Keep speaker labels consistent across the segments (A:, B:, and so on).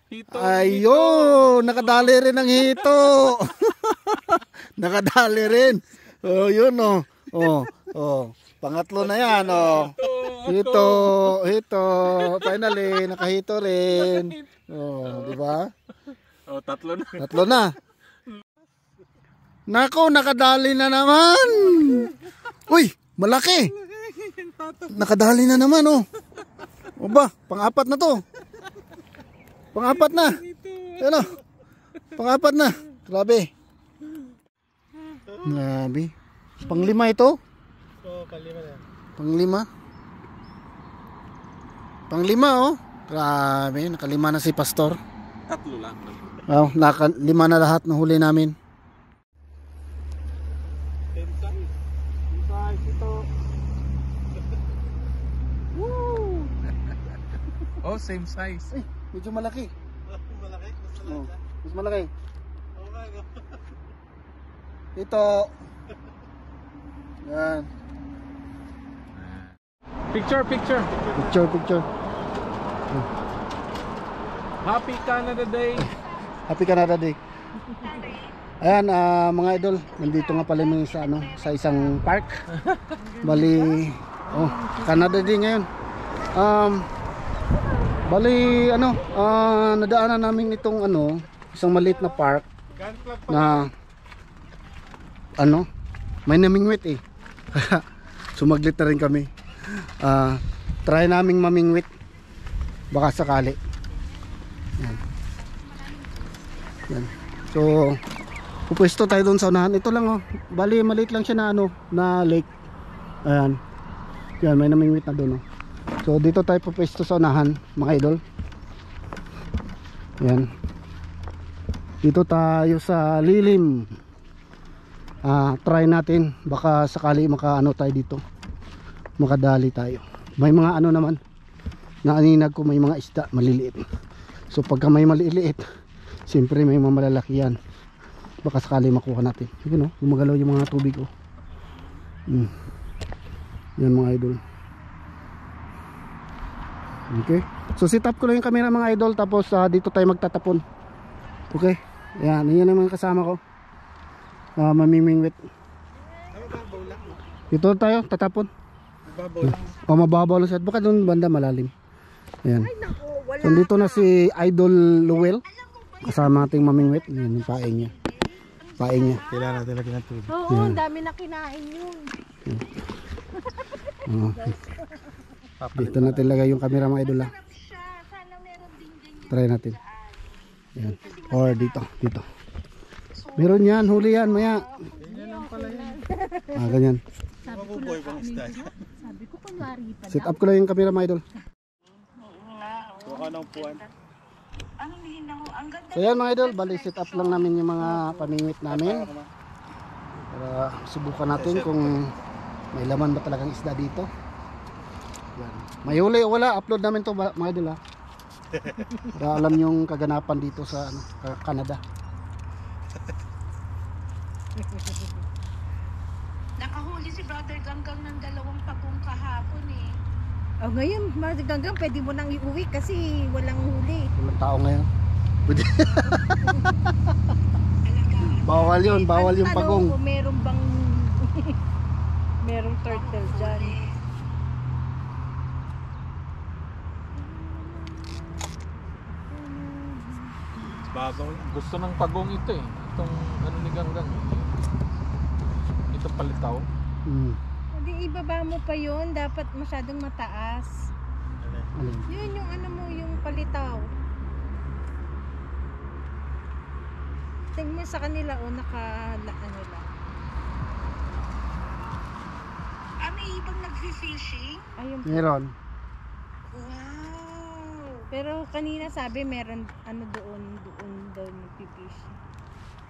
A: Hito,
B: Ayun, nakadali rin ang hito. Nakadali rin. Oh, yun oh. Oh, oh. Pangatlo na yan oh. Hito, hito. Finally, nakahito rin. Oh, di ba?
A: Oh, tatlo na.
B: Tatlo na. Nako, nakadali na naman. Uy, malaki. Nakadali na naman oh. O ba, pang-apat na to. Pang-apat na. Ano? Pang-apat na. Grabe. Grabe. Pang-lima ito?
A: Oo, pang-lima na.
B: Pang-lima? Pang-lima oh. Grabe, nakalima na si Pastor.
A: Tatlo lang.
B: Oh, nakalima na lahat ng huli namin.
A: Same size. Same size ito. Woo! Oh, same size.
B: Ay, medyo malaki.
A: Malaki?
B: Oh, mas malaki.
A: Oh my God.
B: Ito. Yan.
A: Picture, picture.
B: Picture, picture.
A: Happy Canada Day.
B: Happy Canada Day. Ayan, mga idol, nandito nga pala yung sa, sa isang park. Bali, oh, Canada Day ngayon. Bali, nadaanan namin itong isang maliit na park na may namingwit eh. Sumaglit na rin kami. Try naming mamingwit. Baka sakali. Yan. Yan. So, pupwesto tayo doon sa unahan. Ito lang oh. Bali, maliit lang siya na na lake. Ayan. Yan, may namingwit na doon oh. So, dito tayo pupwesto sa unahan, mga idol. Yan. Dito tayo sa lilim. Try natin. Baka sakali tayo dito. Makadali tayo. May mga naman. Naaninag ko may mga isda maliliit. So, pagka may maliliit, siyempre may mga malalaki yan. Baka sakali makuha natin. Yun gumagalaw yung mga tubig oh. Yan mga idol. Okay. So set up ko lang yung camera mga idol. Tapos dito tayo magtatapon. Okay. Yan. Yan naman kasama ko. Mamimingwit. Dito tayo tatapon. Mababaw lang siya. Baka doon banda malalim. Ayan. So dito na si Idol Luwel. Kasama ating mamingwit. Yan yung pae niya. Pae niya.
A: Kailangan natin lagi ng tubig.
C: Oo, ang dami na kinain yun.
B: Dito natin lagay yung camera mga idol. Try natin. Yan. Or dito. Meron yan. Huli yan maya. Ganyan.
C: Sabi ko kunwari pa
B: Set up ko lang yung camera mga idol.
A: Baka ng puwan.
B: So yan mga idol, bali set up lang namin yung mga pamingwit namin para subukan natin kung may laman ba talagang isda dito. Yan. May huli o wala, upload namin to mga idol ha. Para alam yung kaganapan dito sa Canada.
D: Nakahuli si Brother Ganggang ng 2 pagong kahapon eh.
C: Oh, ngayon, Ganggang, pwede mo nang iuwi kasi walang huli.
B: Walang tao ngayon. Bawal yun, bawal yung pagong.
C: Kung meron bang merong turtle dyan.
A: Babaw yan. Gusto ng pagong ito eh. Itong ni Ganggang. Ito palitaw.
C: Hindi, ibaba mo pa yun. Dapat masyadong mataas.
B: Alin?
C: Yun yung yung palitaw. Tingnan mo sa kanila lang.
D: May ibang nag-fishing?
C: Ayun.
B: Meron.
D: Wow!
C: Pero kanina sabi meron doon daw magpipish.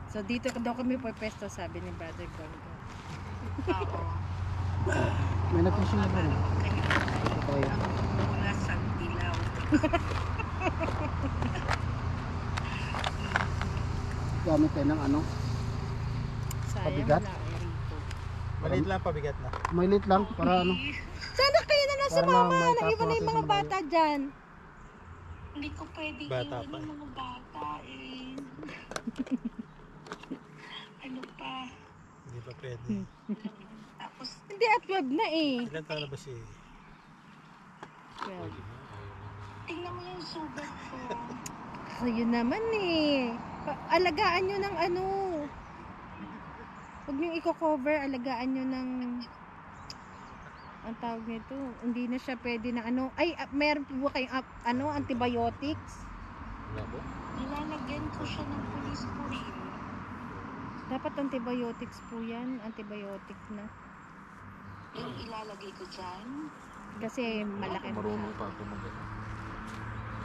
C: So dito daw kami pwesto sabi ni Brother Ganggang.
D: Oo.
B: May nag-fishing na ba? Okay.
D: Mga sandilaw.
B: Gamit tayo ng
C: Sayang
B: Pabigat?
C: wala rito.
A: Maliit lang, pabigat na.
B: Maliit lang para
C: Sana kayo na lang
B: Para
C: sumama.
B: may
C: Nag-iwan na
B: tapos
C: yung mga
B: natin sa
C: bata dyan.
D: Hindi ko pwedeng
E: Bata
D: iwan
E: pa
D: yung mga bata eh. Ano pa?
E: Hindi pa pwede.
D: Tapos,
C: Hindi at wag na eh.
E: Ilan taon na ba siya?
C: Well,
D: tingnan mo yung sugat ko.
C: so yun naman eh. Alagaan nyo ng ano. Huwag nyo i-cover, alagaan nyo ng ang tawag nito, hindi na siya pwede na ano. Ay, meron po ba kayong ano, antibiotics?
A: Wala ba?
D: Nilalagyan ko siya ng pulis-purin.
C: Dapat antibiotics po yan, antibiotic na.
D: Yung ilalagay ko dyan.
C: Kasi malaki na
A: Marunong
C: siya.
A: pa ako mag-ano.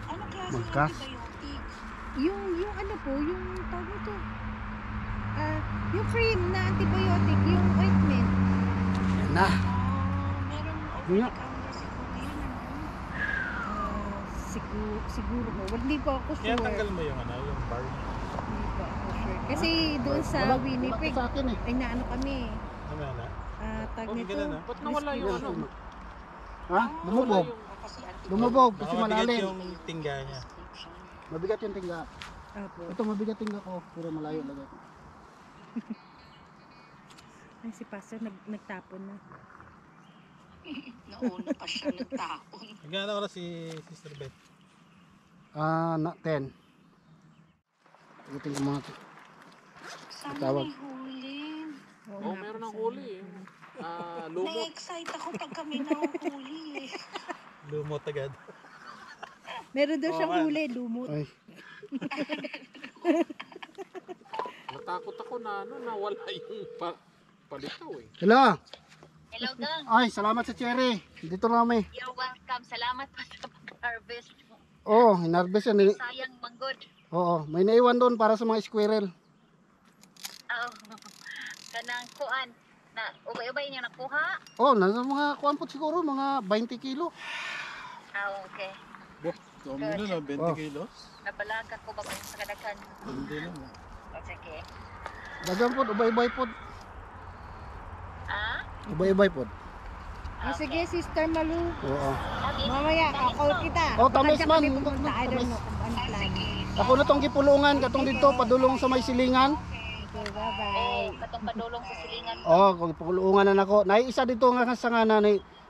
D: Ano klase ng
B: Magkas?
D: antibiotic?
C: Yung ano po, yung tawag nito. Yung cream na antibiotic, yung ointment.
B: Yan na.
D: Meron
B: Nga.
D: over-the-counter siguro yun, ano?
C: Siguro po. Hindi po ako
E: Kaya
C: sure.
E: tanggal mo yung ano, yung bar.
C: Hindi po ako sure. Kasi doon sa
B: Wala
C: Winnipeg,
B: sa akin eh.
C: ay naano kami.
E: Ano na?
C: Tag
E: Oh,
C: nito.
E: ganun, ah.
A: Ba't nawala yung ano?
B: Ha? Lumubog. Lumubog kasi
E: Baka mabigat
B: malalim.
E: yung tingga niya.
B: Mabigat yung tingga.
C: Opo.
B: Ito mabigat tingga ko, pero malayo lagay ko.
C: Ay, si Pastor nagtapon na.
D: Nauna pa siya nagtapon.
E: Nagkano oras si Sister Beth?
B: 10. Tingin ko mga
D: Sana
B: Tawag.
D: may huli.
A: Oh, meron ng huli eh. Lumot.
D: Na-excite ako pag kami nahuhuli eh.
E: Lumot agad.
C: Meron daw siyang
E: man.
C: huli, lumot.
B: ay,
A: Natakot ako na ano, nawala yung palitaw eh.
B: hello.
F: Hello, gang.
B: Ay, salamat sa cherry. Dito na kami.
F: You're welcome. Salamat pa sa pag-harvest.
B: Oo, hinarvest yan.
F: Sayang manggod.
B: Oo, may naiwan doon para sa mga squirrel.
F: Oo. Kanang kuan na ubay-ubay niya nakuha.
B: Oh, nasa mga kuwampot siguro, mga 20 kilo.
F: Okay.
E: Dami na na, 20
B: Oh.
E: kilos.
F: Nabalagan ko ba sa kadakan?
E: Hindi na.
F: O, sige.
B: Dagan po, ubay-ubay po.
F: Ah?
B: Ubay-ubay po.
C: Sige, Sister Malu.
B: Oo.
C: Mamaya, kakol kita.
B: Oh,
C: Baka
B: tamis
C: dyan
B: man.
C: kami pumunta. I don't
B: Tamis.
C: know kung ano plan.
B: Ako na tong gipulungan, katong dito, padulong sa may silingan.
C: Okay, bye-bye.
F: Oh, katong padulong sa silingan.
B: Oo, kung pulungan na nako. Naiisa dito nga sa nga na,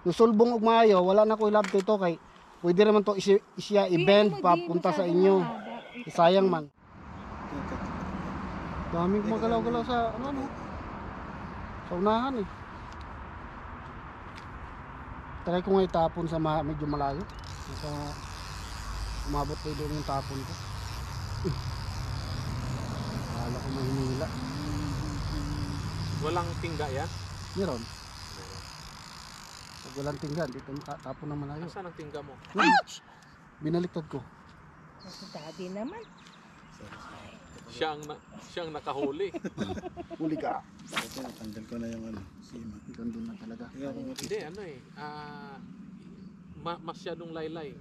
B: nusulbong og maayo, wala na ko ilab dito kay pwede naman to isya i-bend papunta sa inyo. Sayang man. Daming magalaw-galaw sa ano. Sa unahan eh. Try ko nga itapon sa medyo malayo. Sa umabot pa doon yung tapon ko. Akala ko may hinila.
A: Walang tingga yan?
B: Meron. Pag walang tinggan, dito tapon ng malayo.
A: Nasaan ang tingga mo?
B: Binaliktad ko.
C: Si Daddy naman.
A: Siya ang nakahuli.
B: Huli ka.
E: Ito, natanggal ko na yung ano, sima.
B: Gandun na talaga.
A: Hindi, ano eh. Masyadong laylay.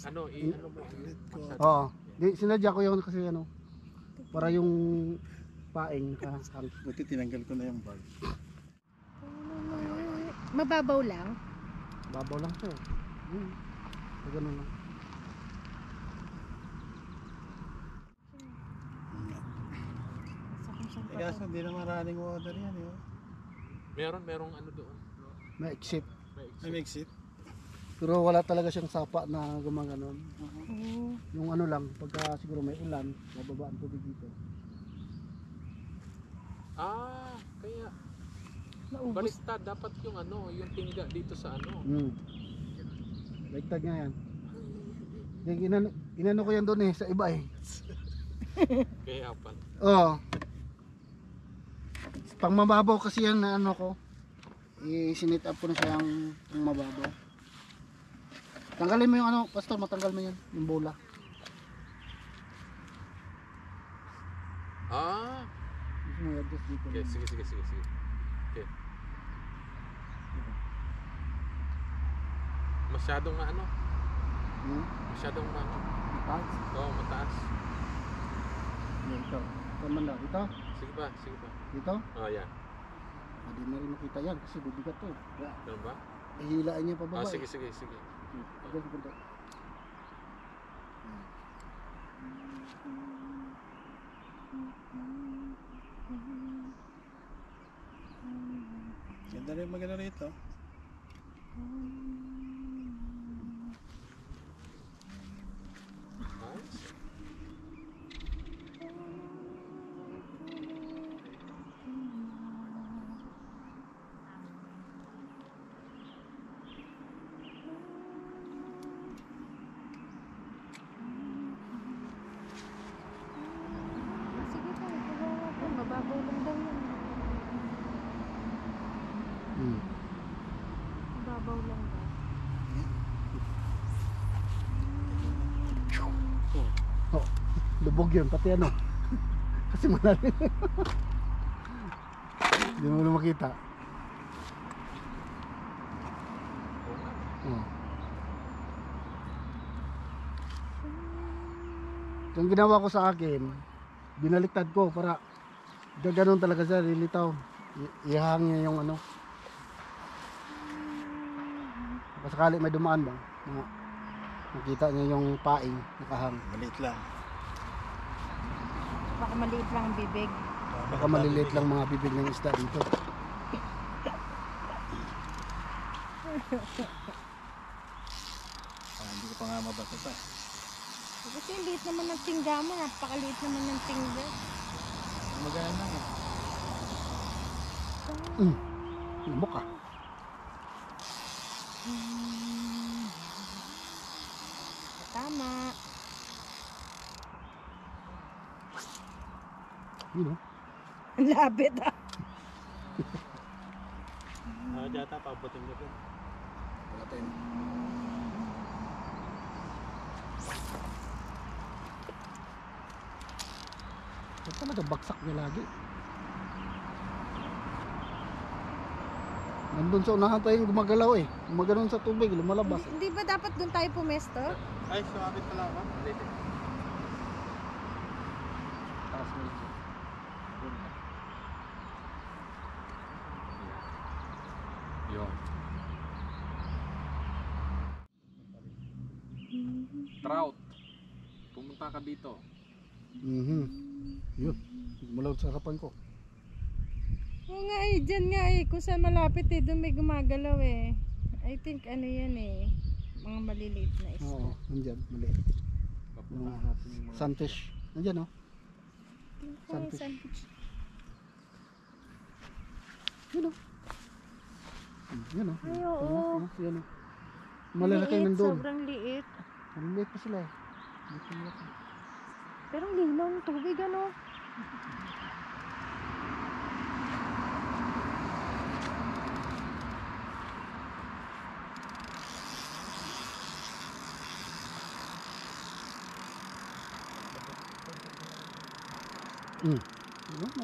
A: Ano, ano mo? Masyado.
B: Oo. Di, sinadya ko yun kasi ano, para yung paing nakahang.
E: Buti tinanggal ko na yung bag.
C: Mababaw lang.
B: Babaw lang siya. Ganun lang.
E: Eh, kaso hindi na maraming water yan eh.
A: Merong ano doon.
B: May exit.
E: May exit.
B: Pero wala talaga siyang sapa na gumaganon.
C: Oh.
B: Yung ano lang, pagka siguro may ulan, mababa ang tubig dito.
A: Kaya
C: Naubos.
A: baliktad dapat yung ano, yung tingga dito sa ano.
B: Baliktad nga yan. Yung inano ko yan doon eh, sa iba eh.
A: Kaya pala.
B: Oo. Pang mababaw kasi yan na ano ko. I-sinit up ko na siyang pang mababaw. Tanggalin mo yung ano, pastor, matanggal mo yan, yung bola. Gusto mo i-adjust dito.
A: Okay, sige. Okay. Masyadong ano? Masyadong ano?
B: Mataas.
A: Oo, mataas.
B: Dito. Tama lang. Dito.
A: Sige pa.
B: Dito.
A: Oh, yan.
B: Hindi na rin makita yan kasi bibigat to.
A: Ganun ba?
B: Ihilaan niya pa baba.
A: Sige.
B: Diyan sa bundok.
E: Ganda rin maganda rito.
A: Nice.
C: Sige po, kawawa po. Mababaw lang daw yan.
B: Hmm.
C: Mababaw lang daw.
B: Oh, lubog yun, pati ano. Kasi malalim. Hindi mo na makita.
A: Oo nga.
B: Oh. Yung ginawa ko sa akin, binaliktad ko para gaganon talaga siya, lilitaw. Ihangin yung ano. Baka sakali may dumaan ba? Nakita niya yung paing, nakahang.
E: Maliit lang.
C: Baka maliit lang ang bibig.
B: Baka maliliit lang mga bibig ng isda dito.
E: Hindi ko pa nga mabasa pa.
C: Kasi ang liit naman ng tingga mo. Napakaliit naman ng tingga.
E: Magana lang eh.
B: Lumok ah.
C: Tama.
B: Yun oh.
C: Ang lapit ah.
E: Data, pabutin ko din. Wala tayo.
B: Ito talaga bagsak niya lagi. Nandun sa unahan tayong gumagalaw eh. Gumaganon sa tubig, lumalabas.
C: Hindi ba dapat doon tayo pumesto?
E: Ay, sumabit pala ako. Dito.
A: Taas mo dito. Doon ka. Yun. Trout. Pumunta ka dito.
B: Mhm. Yun. Gumalaw sa harapan ko.
C: Oo nga eh, dyan nga eh. Kung saan malapit eh, doon may gumagalaw eh. I think ano yan eh. Mga maliliit na isda.
B: Oo, nandyan, maliit.
A: Papuntahan natin yung mga
B: Sunfish. Nandyan oh.
C: Sunfish.
B: Sunfish. Yun oh. Yun oh.
C: Ay, oo.
B: Yun oh. Malalaki
C: Liit,
B: nandun.
C: sobrang liit.
B: Maliliit pa sila eh. Dito malaki.
C: Pero ang linaw ng tubig ano.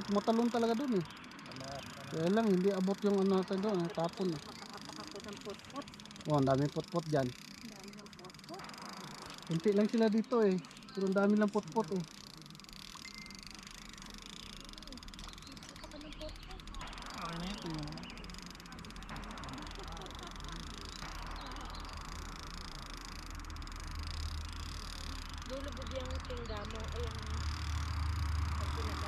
B: Matalon talaga dun eh. Kaya lang hindi abot yung ano natin doon, tapon eh.
C: Ako ng put-put.
B: Oh, ang daming putput dyan.
C: Dami ng put-put.
B: Kunti lang sila dito eh. Pero ang dami lang putput eh.
E: Okay na ito yung...
C: Lulubog yung tingga mo. Ayun. Pag sinabi.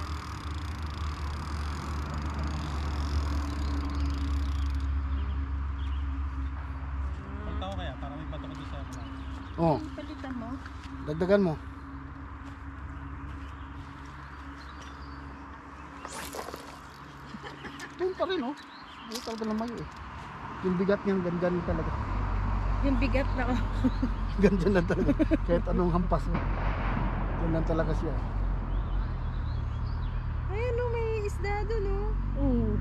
E: Punta ko kaya para may bato ko doon sa mga.
B: Oh,
C: Palitan mo.
B: dagdagan mo. Doon pa rin oh. Doon talaga lumayo eh. Yung bigat niyang ganyan talaga.
C: Yung bigat na oh.
B: Ganyan lang talaga. Kahit anong hampas mo. Ganyan talaga siya.
C: Ayan oh, may isda doon oh. Oo.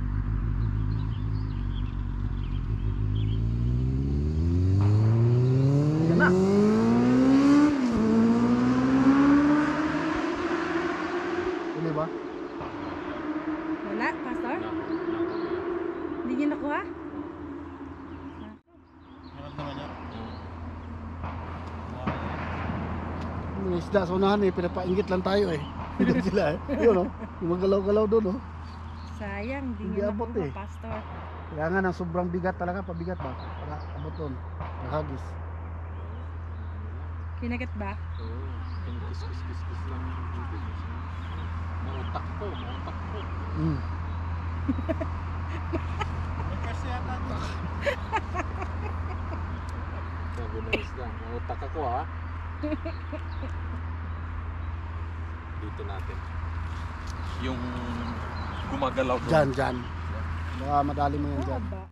B: Yan na. Huli ba?
C: Wala, Pastor? Hindi niyo nakuha?
E: Hirap naman yan.
B: Yung isda sa unahan eh. Pinapainggit lang tayo eh. Hindi sila eh. Yun oh. Yung magalaw-galaw doon oh.
C: Sayang,
B: Hindi
C: hindi niyo
B: abot
C: nakuha,
B: eh.
C: Pastor.
B: Kaya nga ng sobrang bigat talaga. Pabigat ba? Para abot doon. Nakagis.
C: Kinagat ba?
A: Oo. Kinikis-kis-kis lang yung bibig. Mautak ko.
B: Mm.
E: May kasi yata ito.
A: Sabi na isda, mautak ako ha. Dito natin. Yung gumagalaw doon.
B: Dyan. Baka madali mo yan dyan.
C: Haba.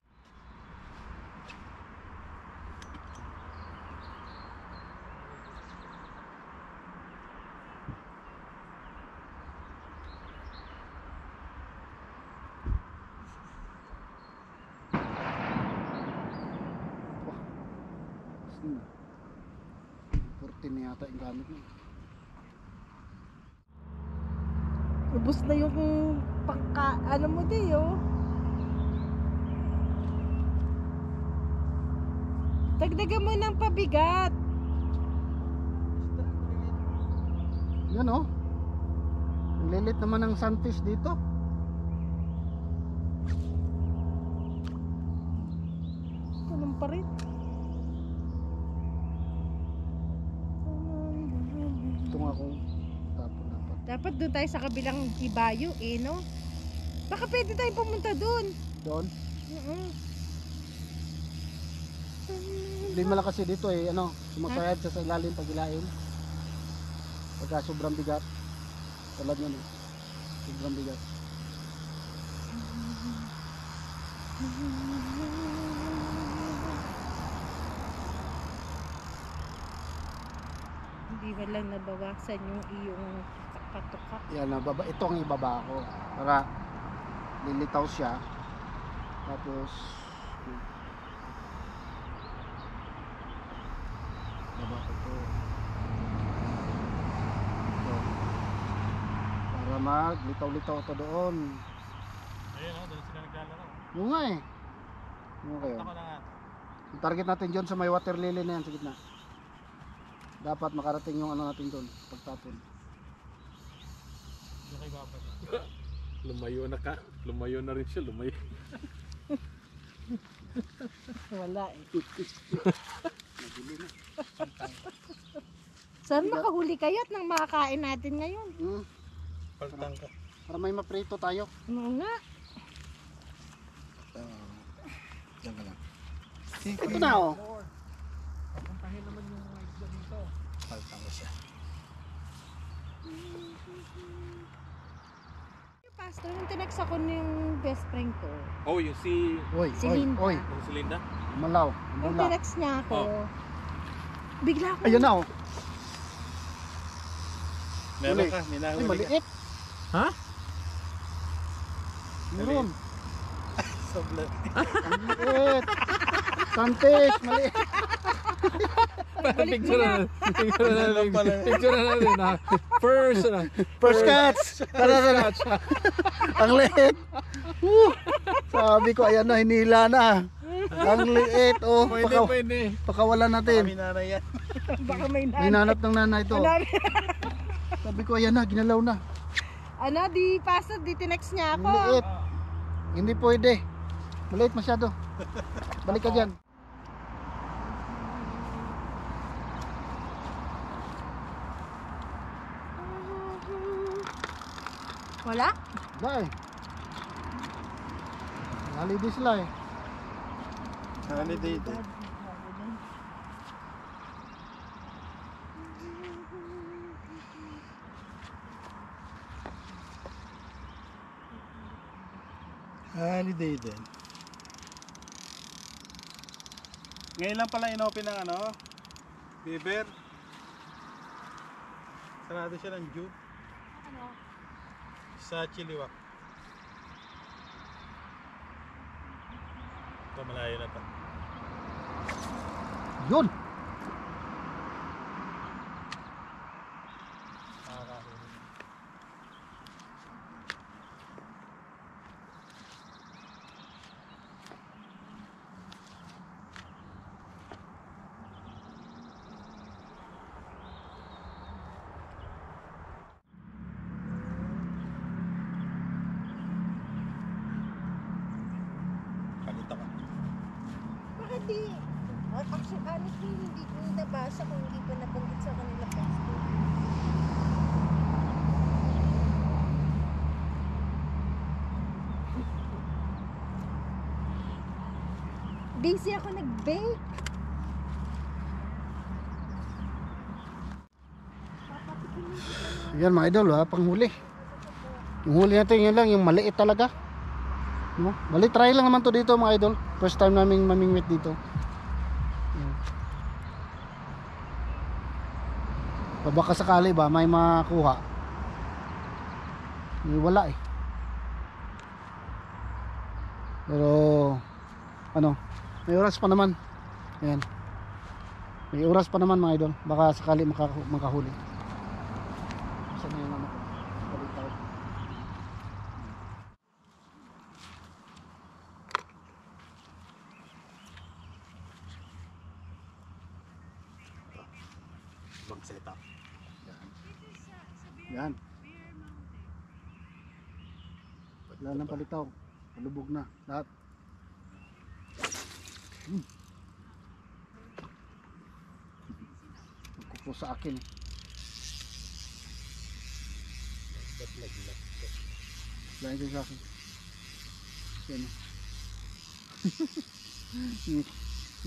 B: Hmm. 14 na yata yung gamit mo.
C: Ubus na yung ano mo di oh. Dagdagan mo ng pabigat.
B: Yan oh. Ang lilit naman ng sunfish dito.
C: Ganun pa rin.
B: Ito nga kung tapon dapat.
C: Dapat doon tayo sa kabilang ibayo eh no? Baka pwede tayo pumunta doon.
B: Doon.
C: Mm-mm.
B: Lima lang kasi dito eh, ano, sumasayad siya sa ilalim pag ilalim. Pagka sobrang bigat. Talad yan eh. Sobrang bigat.
C: Hindi ba lang nabawasan yung iyong katuka?
B: Yan na, baba, ito ang ibaba ko. Para lilitaw siya. Tapos baba ko ito. Ito. Para maglitaw-litaw ito doon.
E: Ayun o, doon sila naglalaro.
B: Oo nga eh. Okay.
E: Ako na nga.
B: Yung target natin dyan sa may water lily na yan sa gitna. Dapat makarating yung ano natin doon pagtapon.
E: Doon kay Babat.
A: Lumayo na rin siya, lumayo.
C: Wala eh. Saan makahuli kayo at nang makakain natin ngayon?
E: Paltang ka.
B: Para may maprito tayo.
C: Oo nga.
B: Diyan ka lang. Ito na oh.
E: Papuntahin naman yung mga isda dito. Paltang ko siya.
C: Pastor, nung tinext ako yung best friend ko,
A: Oh, yung si
B: Oy,
C: Si
B: oy,
C: Linda.
B: oy.
A: si Linda.
B: Malaw.
C: nung
B: Mula.
C: tinext niya ako, bigla ako,
B: Ayun na oh.
E: Meron
B: Mali.
E: ka, may
B: Ay,
E: nahuli ka.
B: maliit.
A: Ha?
B: Meron.
E: Sobla.
B: Ang liit. Sunfish, maliit.
A: Picture na natin. Picture na natin ha.
B: First catch. Tara. Ang liit. Sabi ko, ayan na, hinila na. Ang liit. Oh,
A: Pwede.
B: pakawalan natin.
E: Kami nanay yan.
C: baka may
B: Hinanap ng nanay to.
C: Wala-
B: Sabi ko, ayan na, ginalaw na.
C: ano, di pastor, di tinext niya
B: Ang
C: ako.
B: liit. Hindi pwede. Maliit masyado. Balik ka dyan.
C: Wala?
B: Dahil. Holiday sila eh.
E: Holiday din. Holiday din. Ngayon lang pala inopen ng ano, Beaver. Sarado siya ng June.
C: Ano?
E: Sa Chiliwak. Ito malayo na to.
B: Yun.
E: Nakakahuli. Kalit ako.
C: Bakit di? Actually, honestly, hindi ko nabasa kung hindi pa nabanggit sa kanila pastor. Busy ako nag-bake.
B: Yan mga idol, panghuli. Yung huli natin yun lang, yung maliit talaga. No? Bali, try lang naman to dito mga idol. First time naming mamingwit dito. Yan. Baka sakali ba may makuha. Wala eh. Pero ano, may oras pa naman. Ayan. May oras pa naman mga idol. Baka sakali makahuli. Saan na yung ano ko? Palitaw.
E: Ibang setup.
B: Yan. Wala nang palitaw. Malubog na lahat. Magkupo sa akin. Lain ko sa akin. Yan.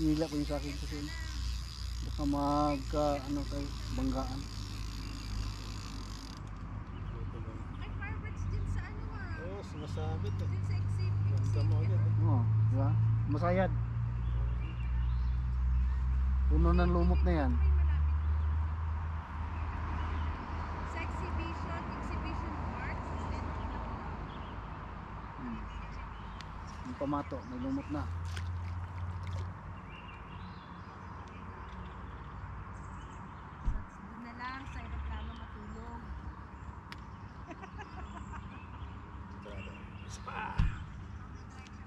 B: Nila ko yung sa akin kasi baka ano tayo, banggaan.
C: May fireworks din sa ano
E: Oo, sumasabit eh.
C: Din sa exhibit.
E: Ganda mo agad eh.
B: Oo, di ba? Masayad. Puno ng lumot na yan.
C: Sa exhibition parks.
B: Yung pamato, may lumot na.
C: Doon na lang sa aeroplano matulog.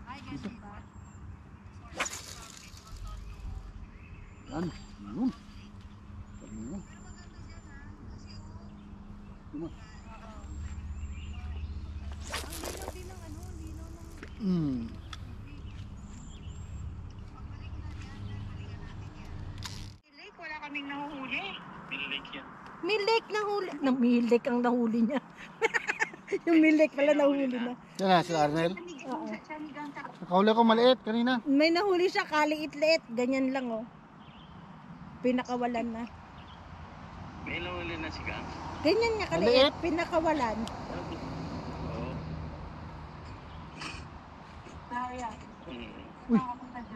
C: Ay, ganun ba?
B: Yan. Yun. Sabi mo. Diba?
C: Ang linaw din ng ano, linaw ng...
D: Lake, wala kaming nahuhuli.
C: Milik na huli. Milik ang nahuli niya. Yung milik pala nahuli na.
B: Yan na, si Arnel.
C: Oo.
B: Nakahuli ko maliit kanina.
C: May nahuli siya, kaliit-liit. Ganyan lang oh. Pinakawalan na.
G: May nahuli na si Gang.
C: Ganyan nga kaliit. Pinakawalan.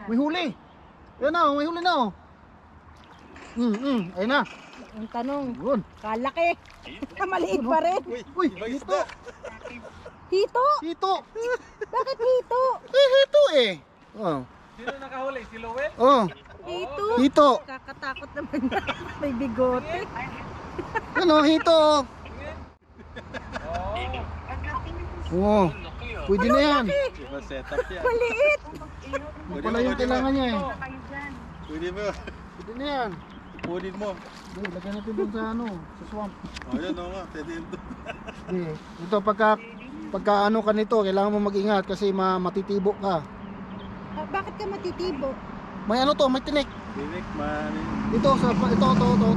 B: May huli. Yan na, may huli na oh. Ayun na.
C: Ang tanong,
B: Yun.
C: kalaki. Maliit pa rin.
B: Uy, hito.
C: Hito?
B: Hito.
C: Bakit hito?
B: Hito eh. Oh.
A: Sino nakahuli? Si Lowell?
B: Oh,
C: Hito?
B: hito.
C: Kakatakot naman na. May bigote.
B: Ano, hito. Oh. Pwede na yan.
E: Ibang setup yan.
C: Maliit.
B: Yung pala yung kailangan niya eh.
E: Pwede mo.
B: Pwede na yan.
E: Punin mo.
B: Hindi, lagyan natin dun sa ano, sa swamp.
E: O yan o nga. Pwede yun doon.
B: Hindi. Ito pagka ano ka nito, kailangan mo mag-ingat kasi matitibo ka.
C: Ah, bakit ka matitibo?
B: May ano to, may tinik.
E: Dinik man.
B: Ito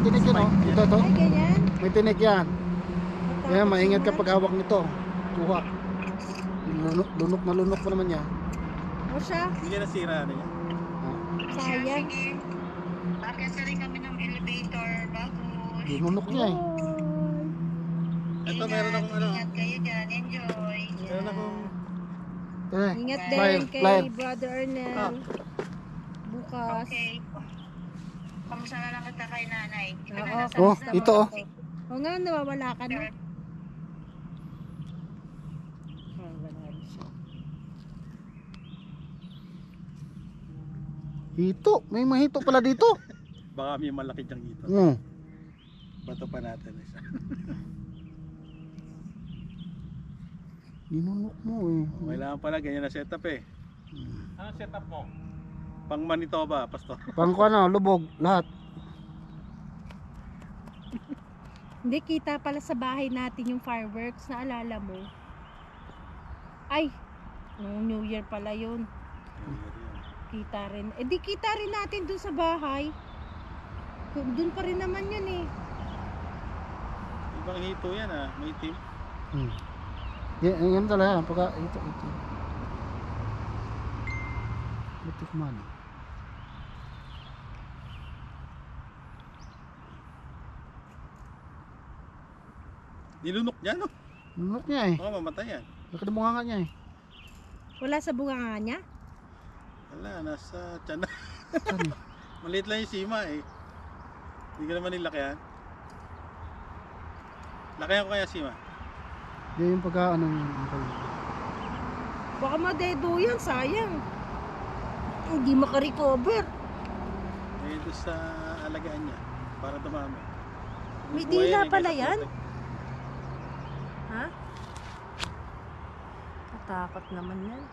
B: tinik yun oh. Ito.
C: Ay, ganyan.
B: May tinik yan. Kaya maingat ka pag hawak nito. Kuha. Lunok pa naman yan.
C: O siya,
E: Hindi ka nasira na yan.
C: sayang.
D: Bakit rin kami ng elevator bago.
B: Lunok niya eh.
E: Ito meron akong ano.
D: Ingat kayo dyan. Enjoy.
E: Meron akong
C: Ingat
B: Flyer,
C: din kay
B: flyer.
C: Brother Arnel. Bukas.
D: Okay. Kamusta na lang kita kay nanay? Ito na
C: Oo.
D: nasa
B: Oh,
D: lista
B: ito
D: mo.
B: oh.
C: O nga, nawawala ka na.
B: Hito. May mahito pala dito.
E: baka may malaki diyang dito. Bato pa natin isa.
B: Ninunok mo eh.
E: Kailangan pala ganyan na setup eh.
A: Ano setup mo?
E: Pang Manitoba, pastor.
B: Pang ano, lubog, lahat.
C: Hindi, kita pala sa bahay natin yung fireworks. Naalala mo? Ay, nung New Year pala yun. Kita rin. Eh di kita rin natin dun sa bahay. Dun pa rin naman yun eh.
E: Ibang hito yan ah, may team.
B: Yan talaga, pagka ito. Butik man.
E: Nilunok niya, no?
B: Lunok niya eh.
E: Baka mamatay yan.
B: Laki ng bunga niya eh.
C: Wala sa bunganga niya?
E: Wala, nasa tiyan na.
B: Saan?
E: Maliit lang yung sima eh. Hindi ka naman nilakihan. Lakihan ko kaya sima.
B: Hindi yung pagka ano yung uncle.
C: Baka madedo yan, sayang. Hindi makarecover.
E: Eh, doon sa alagaan niya. Para dumami.
C: May
E: Buhay
C: dila
E: rin
C: pala
E: kaysa
C: yan?
E: putik.
C: Ha? Natakot naman yan.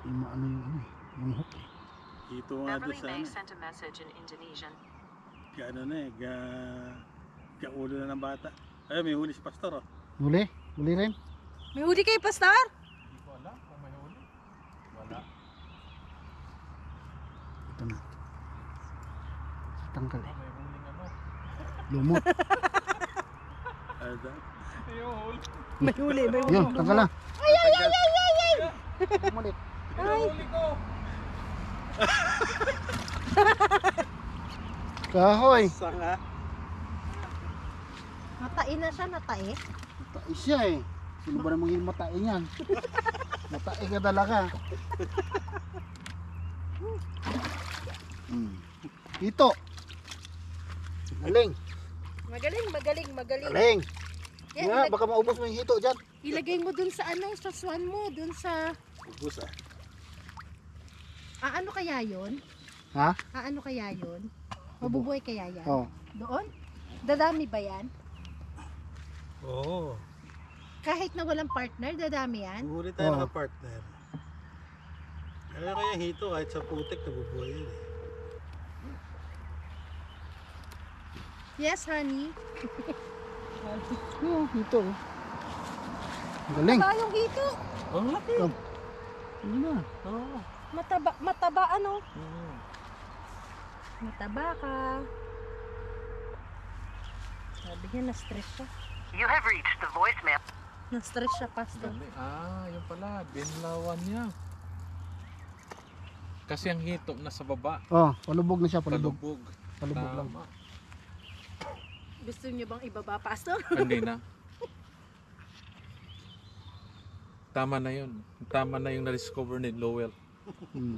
B: Yung maano yung ano eh. Yung hook eh.
E: Dito nga doon
H: Beverly
E: sa
H: May
E: ano.
H: sent a message in Indonesian.
E: Gaano na eh. Ulo na ng bata. Ay, may huli si Pastor oh.
B: Huli? Huli rin?
C: May huli kayo, Pastor?
A: Hindi ko alam kung may huli. Wala.
B: Ito na. Tangkal eh.
A: May huling ano.
B: Lumot.
E: Ada.
A: Yung huli.
C: May huli, may huli.
B: Yun, tangkal na. Umalit.
A: Yung huli ko.
B: Kahoy.
E: Sanga.
C: Natai na siya, natai.
B: Matai siya eh. Sino ba namang yung matai niyan? Matai ka talaga. Ito. Galing.
C: Magaling, magaling, magaling.
B: Galing.
C: Yan,
B: Nga, baka maubos mo yung hito dyan.
C: ilagay mo dun sa ano, sa swan mo, dun sa...
E: Ubus ah.
C: Ano kaya yon?
B: Ha?
C: Ano kaya yon? Mabubuhay kaya yan?
B: Oo.
C: Doon? Dadami ba yan?
E: Oo.
C: Kahit na walang partner, dadami yan?
E: Huli tayo
B: Oo.
E: ng partner. Ano kaya hito kahit sa putik nabubuhay yun eh.
C: Yes, honey.
B: Oo, hito. oh. Galing.
C: Mataba yung hito.
A: Ang laki.
B: Oh. Yun na.
A: Oo.
C: Mataba ano?
A: Mm.
C: Mataba ka. Sabi niya, na-stress siya.
H: You have reached the voicemail.
C: Na-stress siya, Pastor.
A: Galing. Yun pala. Binlawan niya. Kasi ang hito nasa baba.
B: Oh, palubog na siya, palubog.
A: Palubog.
B: Palubog lang.
A: Tama.
C: Gusto niyo bang ibaba, Pastor?
A: Hindi na. Tama na yun. Tama na yung na-discover ni Lowell.
B: Hmm.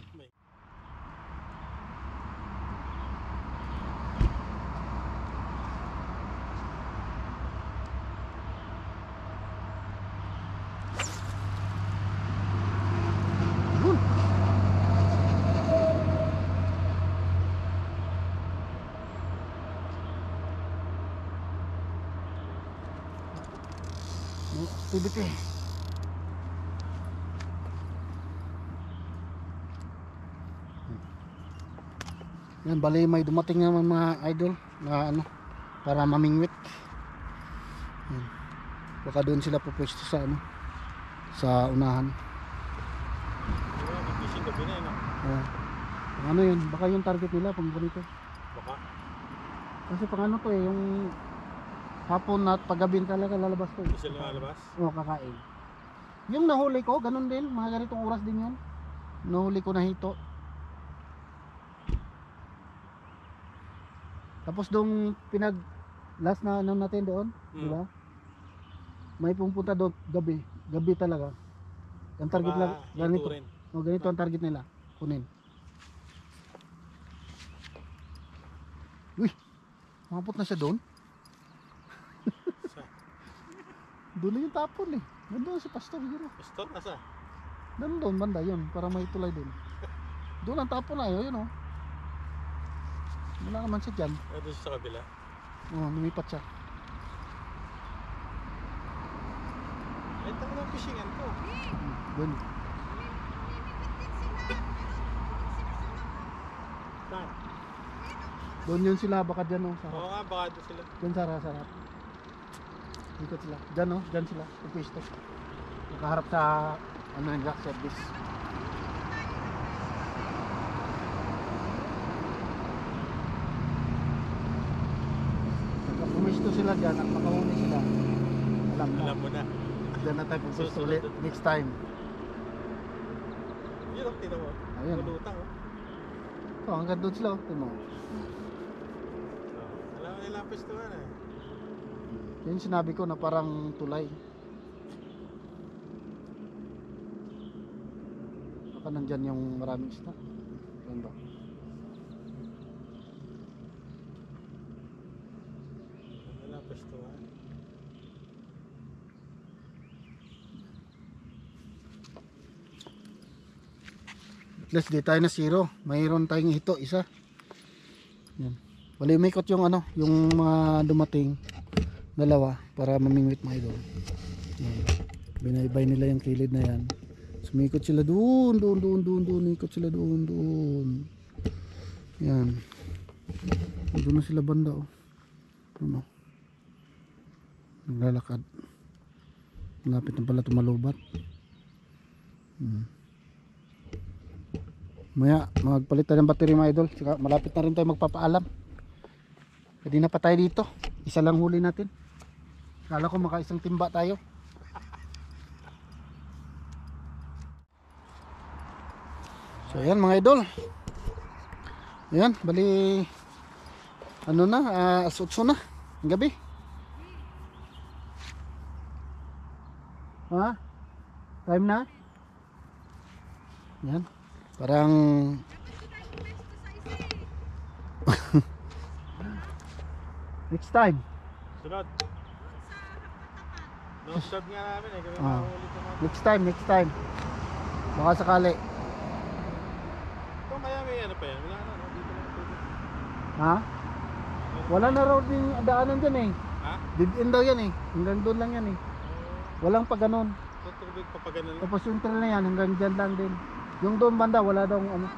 B: Yun. No activity. Yan, bali may dumating naman mga idol na ano, para mamingwit. Yan. Baka doon sila pupwesto sa ano, sa unahan.
E: Fishing gabi na yun ah.
B: Ano yun, baka yung target nila pang ganito.
E: Baka.
B: Kasi pang ano to eh, yung hapon at paggabi talaga lalabas to eh.
E: Hindi sila lumalabas.
B: Oo, kakain. Yung nahuli ko, ganun din, mga ganitong oras din yun. Nahuli ko na hito. Tapos dong pinag last na ano natin doon, di ba? May pumunta doon gabi, gabi talaga. Ang target lang ganito.
E: rin.
B: O ganito ang target nila, kunin. Uy, mapot na siya doon. Doon na yung tapon eh. Nandun si Pastor yun.
E: Pastor, nasa?
B: Nandun banda yun, para may tulay doon. Doon ang tapon na yun oh. Wala naman siya dyan.
E: Doon sa kabila.
B: Oh, lumipat siya.
E: Ay, tama ng fishingan ko.
B: Doon.
E: Saan?
B: Doon yun sila, baka dyan oh. Sa
E: Oo nga, baka doon sila.
B: dyan sa sarap. Dito sila. Dyan oh, dyan sila. Pupwesto. Nakaharap sa ano yung jack service. Pupwesto sila dyan at makahuli sila. Alam mo.
E: Alam mo na.
B: Dyan na tayo pupwesto
E: Susunod
B: ulit.
E: na.
B: Next time.
E: Yun ang tinaw.
B: Ayan.
E: Lulutang oh.
B: Oh, hanggang doon sila. Ito mo.
E: Alam mo nila ang pwestuhan eh.
B: Yan yung sinabi ko na parang tulay. Baka nandyan yung maraming isda. Yan ba?
E: Nila ang pwestuhan.
B: At least di tayo na zero. Mayroon tayong hito, isa. Yan. Wala umikot yung ano, yung mga dumating. Dalawa para mamingwit mga idol. Yan. Binaybay nila yung kilid na yan. Sumikot sila doon. Ikot sila doon. Yan. Doon na sila banda oh. Doon oh. Naglalakad. Malapit na pala tumalubat. Maya magpalit tayo ng battery mga idol. Saka malapit na rin tayo magpapaalam. Pwede na pa tayo dito. Isa lang huli natin. Kala ko makaisang timba tayo. So ayan mga idol. Ayan, bali ano na, alas 8 na ang gabi. Ha? Time na? Yan. Parang next time.
E: Sunod. No-serve nga namin eh. Kami
B: Ah.
E: mahuli ko mga.
B: Next time. Baka sakali.
E: Ito kaya may ano pa yan. Wala na. No? Dito lang ito.
B: Ha? Wala na raw din daanan dyan eh.
E: Ha?
B: Dead end daw yan eh. Hanggang doon lang yan eh. Walang pa ganun.
E: Tutubig pa pa ganun lang.
B: Tapos yung trail na yan hanggang dyan lang din. Yung doon banda wala daw ano.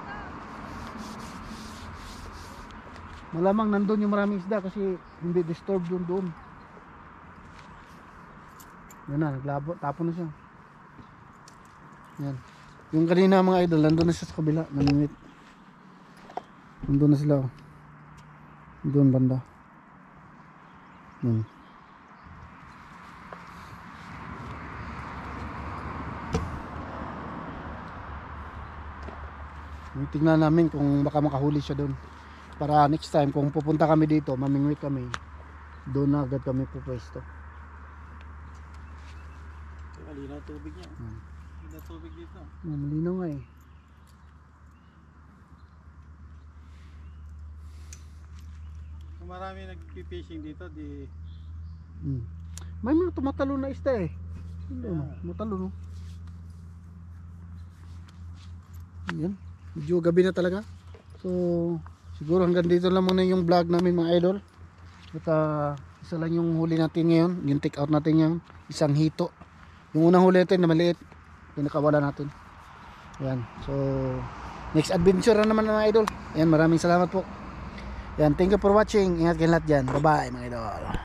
B: Malamang nandun yung maraming isda kasi hindi disturb yung doon. Yan na, naglabo, tapon na siya. Yan. Yung kanina mga idol, nandun na siya sa kabila, namimit. Nandun na sila. Oh. Doon banda. Yan. Tingnan namin kung baka makahuli siya doon. Para next time kung pupunta kami dito, mamingwit kami, doon na agad kami pupwesto.
E: Malinaw tubig niya. Malinaw tubig dito.
B: Malinaw nga eh.
E: Kung marami nagpipishing dito, di
B: May mga tumatalo na isda eh. Hindi no, tumatalo no. Yan. Medyo gabi na talaga. So, siguro hanggang dito lang muna yung vlog namin mga idol. At isa lang yung huli natin ngayon. Yung take out natin yung isang hito. Yung unang huli natin na maliit. Yung nakawala natin. Yan. So, next adventure na naman mga idol. Yan, maraming salamat po. Yan, thank you for watching. Ingat kayo lahat dyan. Bye bye mga idol.